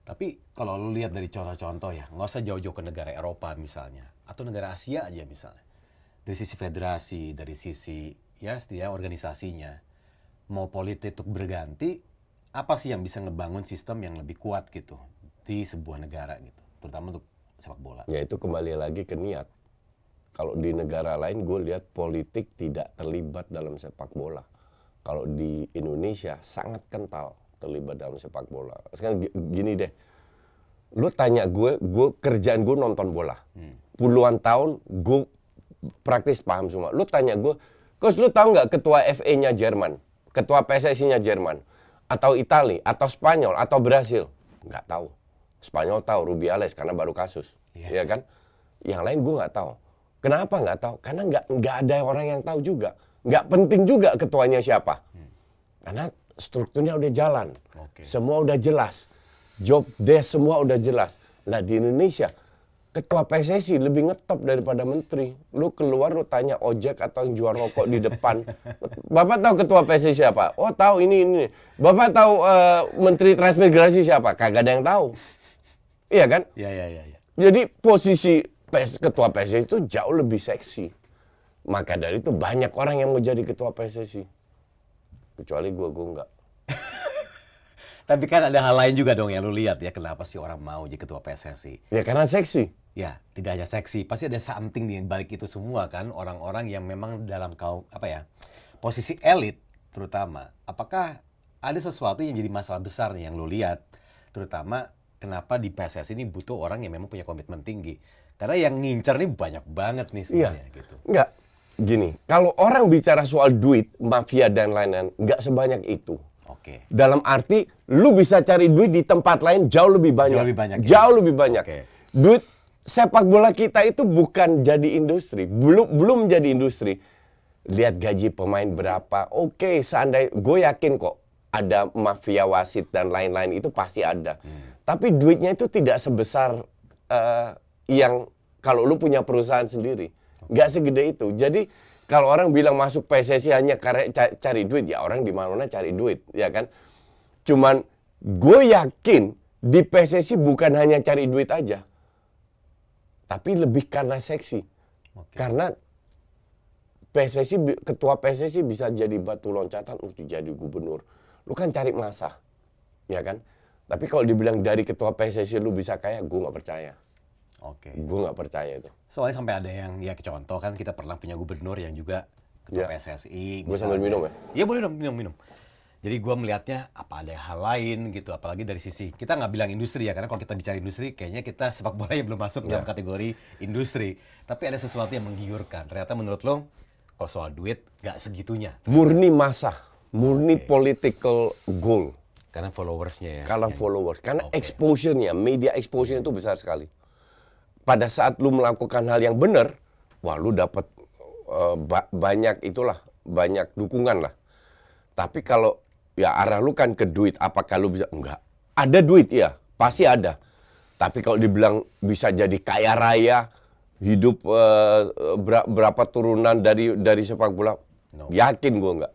Tapi kalau lu lihat dari contoh-contoh ya, nggak usah jauh-jauh ke negara Eropa misalnya, atau negara Asia aja misalnya. Dari sisi federasi, dari sisi ya setidaknya organisasinya, mau politik untuk berganti, apa sih yang bisa ngebangun sistem yang lebih kuat gitu di sebuah negara gitu, terutama untuk sepak bola. Ya itu kembali lagi ke niat. Kalau di negara lain gue lihat politik tidak terlibat dalam sepak bola. Kalau di Indonesia sangat kental terlibat dalam sepak bola. Sekarang gini deh, lu tanya gue kerjaan gue nonton bola. Puluhan tahun gue praktis paham semua. Lu tanya gue, Coach lu tahu nggak ketua FA-nya Jerman, ketua PSSI-nya Jerman, atau Italia, atau Spanyol, atau Brasil? Nggak tahu. Spanyol tahu, Rubiales karena baru kasus, ya kan? Yang lain gue nggak tahu. Kenapa nggak tahu? Karena nggak ada orang yang tahu juga. Nggak penting juga ketuanya siapa. Karena strukturnya udah jalan. Semua udah jelas. Job desk semua udah jelas. Nah di Indonesia, ketua PSSI lebih ngetop daripada menteri. Lu keluar lu tanya ojek atau yang jual rokok di depan. Bapak tahu ketua PSSI siapa? Oh tahu ini. Bapak tahu menteri transmigrasi siapa? Kagak ada yang tahu. Iya kan? Iya. Jadi posisi ketua PSSI itu jauh lebih seksi. Maka dari itu banyak orang yang mau jadi ketua PSSI. Kecuali gue enggak. Tapi kan ada hal lain juga dong yang lu lihat ya, kenapa sih orang mau jadi ketua PSSI? Ya karena seksi. Ya, tidak hanya seksi, pasti ada something di balik itu semua kan, orang-orang yang memang dalam posisi elit terutama. Apakah ada sesuatu yang jadi masalah besar nih yang lu lihat, terutama kenapa di PSSI ini butuh orang yang memang punya komitmen tinggi? Karena yang ngincer nih banyak banget nih sebenarnya gitu. Enggak, gini, kalau orang bicara soal duit, mafia dan lain-lain, enggak sebanyak itu. Oke. Dalam arti, lu bisa cari duit di tempat lain jauh lebih banyak. Jauh lebih banyak. Oke. Duit sepak bola kita itu bukan jadi industri, belum jadi industri. Lihat gaji pemain berapa. Oke, seandainya gue yakin kok ada mafia wasit dan lain-lain itu pasti ada. Tapi duitnya itu tidak sebesar yang kalau lu punya perusahaan sendiri. Nggak segede itu. Jadi kalau orang bilang masuk PSSI hanya karena cari duit, ya orang di mana-mana cari duit, ya kan? Cuman gue yakin di PSSI bukan hanya cari duit aja. Tapi lebih karena seksi. Karena ketua PSSI bisa jadi batu loncatan untuk jadi gubernur. Lu kan cari masa, ya kan? Tapi kalau dibilang dari ketua PSSI lu bisa kaya, gue nggak percaya. Gue nggak percaya itu. Soalnya sampai ada yang, ya contoh kan kita pernah punya gubernur yang juga ketua PSSI. Gue sambil minum ya? Iya boleh dong, minum. Jadi gue melihatnya apa ada hal lain gitu, apalagi dari sisi, kita nggak bilang industri ya, karena kalau kita bicara industri, kayaknya kita sepak bola yang belum masuk dalam kategori industri. Tapi ada sesuatu yang menggiurkan. Ternyata menurut lo, kalau soal duit, nggak segitunya. Murni masa, murni political goal. Karena followersnya ya. Karena followers, karena exposure-nya, media exposure itu besar sekali. Pada saat lu melakukan hal yang benar, wah lu dapat banyak dukungan lah. Tapi kalau ya arah lu kan ke duit, apakah lu bisa? Enggak. Ada duit ya, pasti ada. Tapi kalau dibilang bisa jadi kaya raya, hidup berapa turunan dari sepak bola, yakin gue enggak.